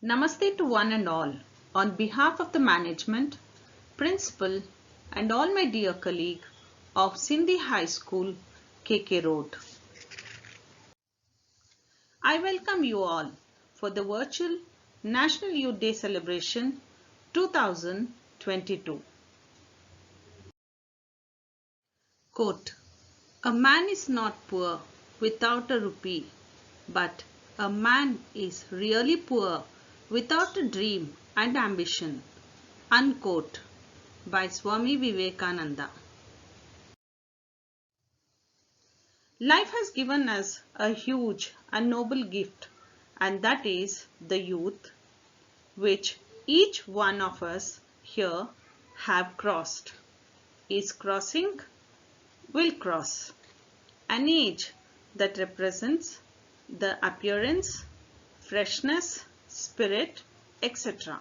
Namaste to one and all. On behalf of the management, principal and all my dear colleague of Sindhi High School, KK Road. I welcome you all for the virtual National Youth Day celebration 2022. Quote, "A man is not poor without a rupee, but a man is really poor without a dream and ambition." Unquote, by Swami Vivekananda. Life has given us a huge and noble gift, and that is the youth, which each one of us here have crossed, is crossing, will cross. An age that represents the appearance, freshness, spirit, etc.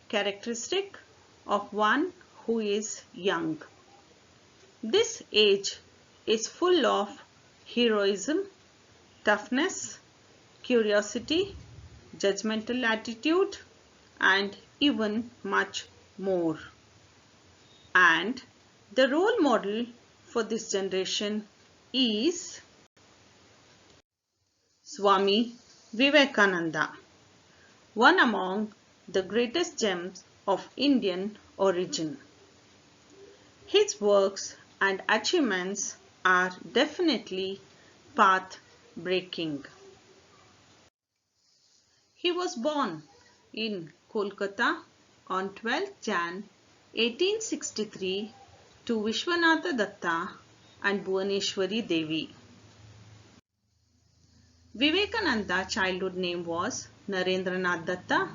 characteristic of one who is young. This age is full of heroism, toughness, curiosity, judgmental attitude, and even much more. And the role model for this generation is Swami Vivekananda, one among the greatest gems of Indian origin. His works and achievements are definitely path-breaking. He was born in Kolkata on 12th Jan 1863 to Vishwanatha Datta and Bhuvaneshwari Devi. Vivekananda's childhood name was Narendranath Datta,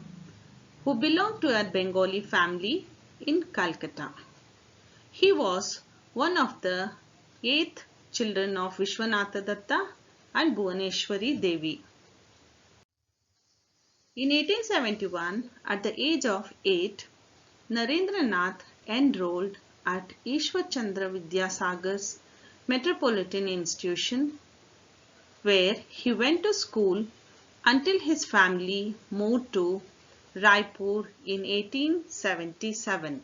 who belonged to a Bengali family in Calcutta. He was one of the 8 children of Vishwanatha Datta and Bhuvaneshwari Devi. In 1871, at the age of 8, Narendranath enrolled at Ishwar Chandra Vidyasagar's Metropolitan Institution, where he went to school until his family moved to Raipur in 1877.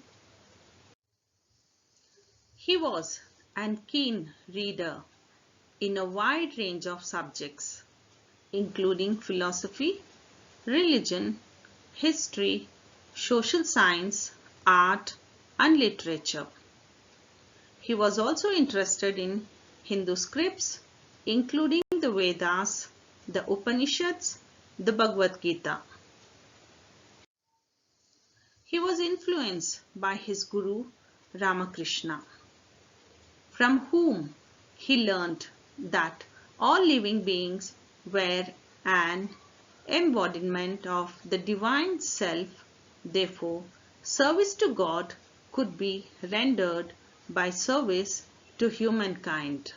He was a keen reader in a wide range of subjects, including philosophy, religion, history, social science, art, and literature. He was also interested in Hindu scripts, including the Vedas, the Upanishads, the Bhagavad Gita. He was influenced by his guru Ramakrishna, from whom he learned that all living beings were an embodiment of the divine self. Therefore, service to God could be rendered by service to humankind.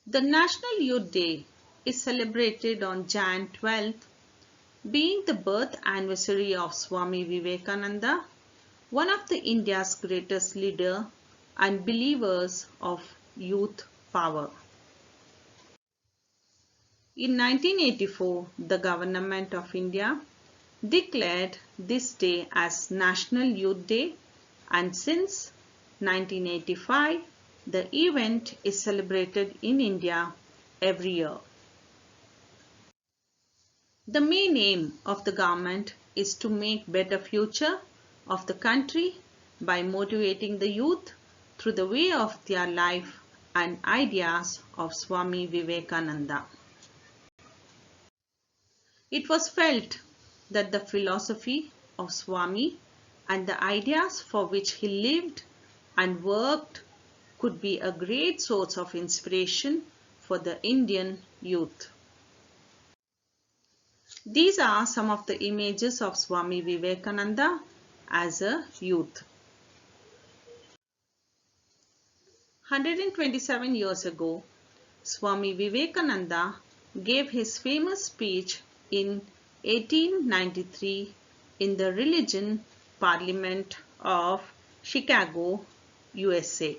The National Youth Day is celebrated on Jan 12th, being the birth anniversary of Swami Vivekananda, one of the India's greatest leaders and believers of youth power. In 1984, the Government of India declared this day as National Youth Day, and since 1985, the event is celebrated in India every year. The main aim of the government is to make better future of the country by motivating the youth through the way of their life and ideas of Swami Vivekananda. It was felt that the philosophy of Swami and the ideas for which he lived and worked could be a great source of inspiration for the Indian youth. These are some of the images of Swami Vivekananda as a youth. 127 years ago, Swami Vivekananda gave his famous speech in 1893 in the Religion Parliament of Chicago, USA.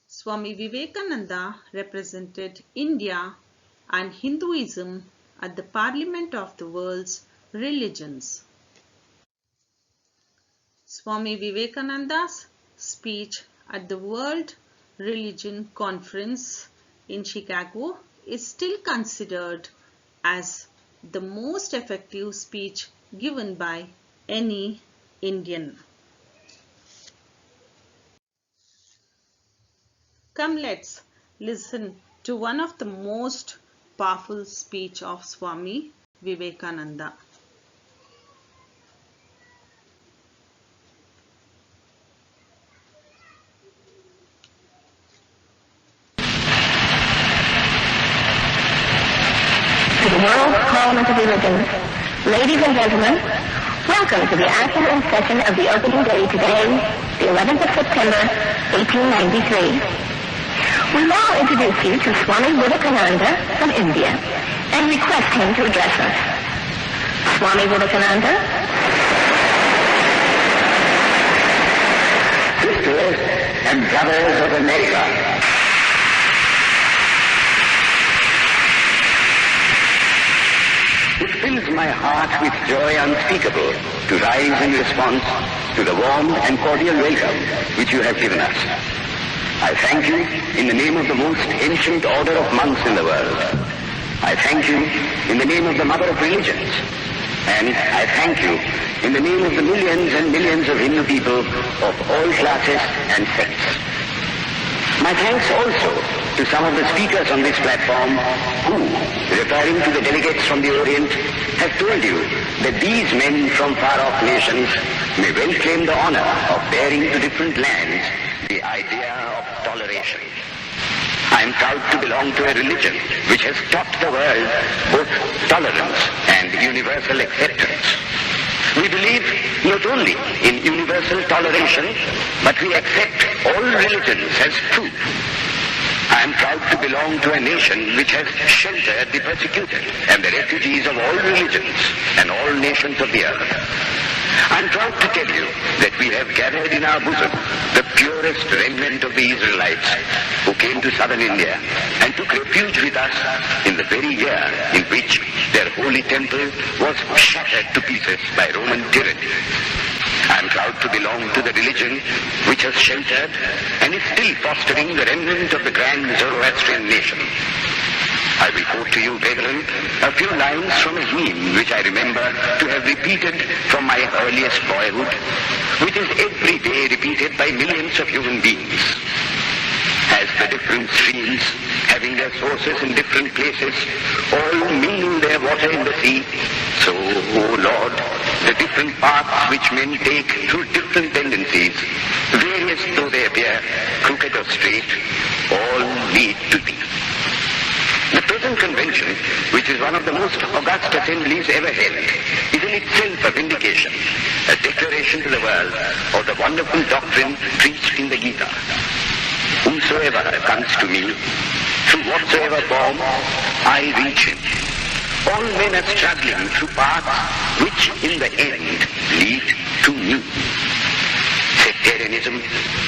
Swami Vivekananda represented India and Hinduism at the Parliament of the World's Religions. Swami Vivekananda's speech at the World Religion Conference in Chicago is still considered as the most effective speech given by any Indian. Come, let's listen to one of the most powerful speech of Swami Vivekananda. To the World Parliament of Religions, ladies and gentlemen, welcome to the afternoon session of the opening day today, the 11th of September, 1893. We now introduce you to Swami Vivekananda from India and request him to address us. Swami Vivekananda. Sisters and brothers of America, it fills my heart with joy unspeakable to rise in response to the warm and cordial welcome which you have given us. I thank you in the name of the most ancient order of monks in the world. I thank you in the name of the mother of religions. And I thank you in the name of the millions and millions of Hindu people of all classes and sects. My thanks also to some of the speakers on this platform who, referring to the delegates from the Orient, have told you that these men from far-off nations may well claim the honor of bearing to different lands the idea of toleration. I am proud to belong to a religion which has taught the world both tolerance and universal acceptance. We believe not only in universal toleration, but we accept all religions as true. I am proud to belong to a nation which has sheltered the persecuted and the refugees of all religions and all nations of the earth. I am proud to tell you that we have gathered in our bosom the purest remnant of the Israelites who came to southern India and took refuge with us in the very year in which their holy temple was shattered to pieces by Roman tyranny. I am proud to belong to the religion which has sheltered and is still fostering the remnant of the grand Zoroastrian nation. I will quote to you, brethren, a few lines from a hymn which I remember to have repeated from my earliest boyhood, which is every day repeated by millions of human beings. As the different streams, having their sources in different places, all mingle their water in the sea, so, O Lord, the different paths which men take through different tendencies, various though they appear, crooked or straight, all lead to thee. The present convention, which is one of the most august assemblies ever held, is in itself a vindication, a declaration to the world of the wonderful doctrine preached in the Gita. Whosoever comes to me, through whatsoever form, I reach him. All men are struggling through paths which in the end lead to me. Sectarianism,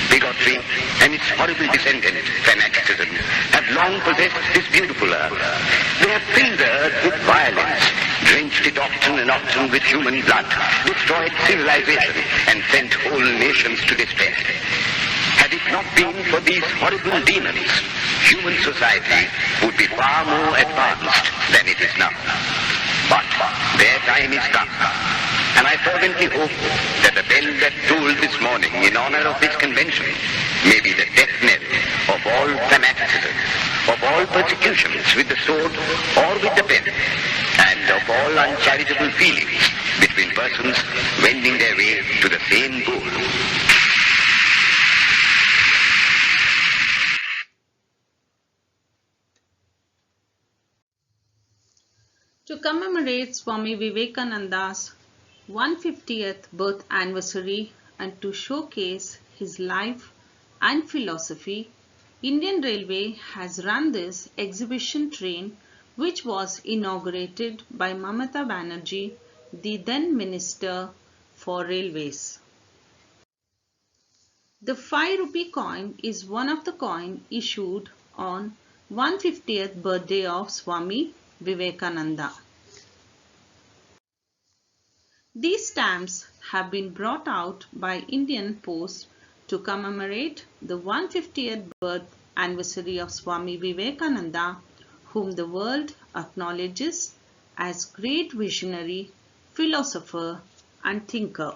bigotry, and its horrible descendant, fanaticism, have long possessed this beautiful earth. They have filled the earth with violence, drenched it often and often with human blood, destroyed civilization, and sent whole nations to despair. Had it not been for these horrible demons, human society would be far more advanced than it is now. But their time is come. And I fervently hope that the bell that tolled this morning in honor of this convention may be the death knell of all fanaticism, of all persecutions with the sword or with the pen, and of all uncharitable feelings between persons wending their way to the same goal. To commemorate Swami Vivekananda's 150th birth anniversary and to showcase his life and philosophy, Indian Railway has run this exhibition train, which was inaugurated by Mamata Banerjee, the then Minister for Railways. The 5 rupee coin is one of the coins issued on 150th birthday of Swami Vivekananda. These stamps have been brought out by Indian Post to commemorate the 150th birth anniversary of Swami Vivekananda, whom the world acknowledges as great visionary, philosopher and thinker.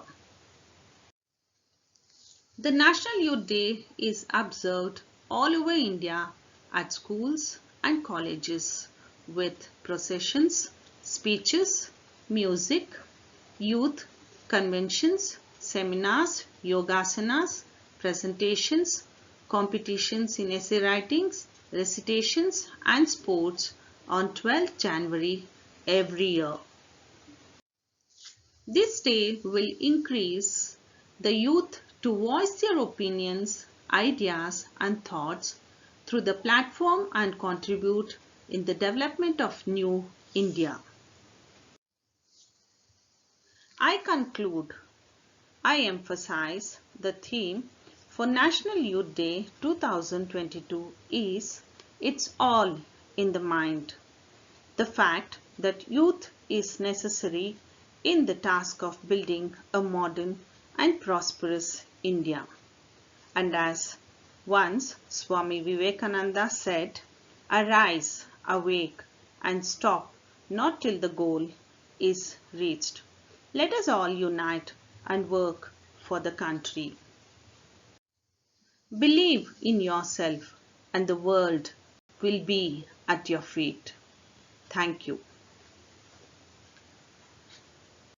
The National Youth Day is observed all over India at schools and colleges with processions, speeches, music, youth conventions, seminars, yogasanas, presentations, competitions in essay writings, recitations and sports on 12th January every year. This day will increase the youth to voice their opinions, ideas and thoughts through the platform and contribute in the development of new India. I conclude, I emphasize the theme for National Youth Day 2022 is It's All in the Mind. The fact that youth is necessary in the task of building a modern and prosperous India. And as once Swami Vivekananda said, arise, awake and stop not till the goal is reached. Let us all unite and work for the country. Believe in yourself and the world will be at your feet. Thank you.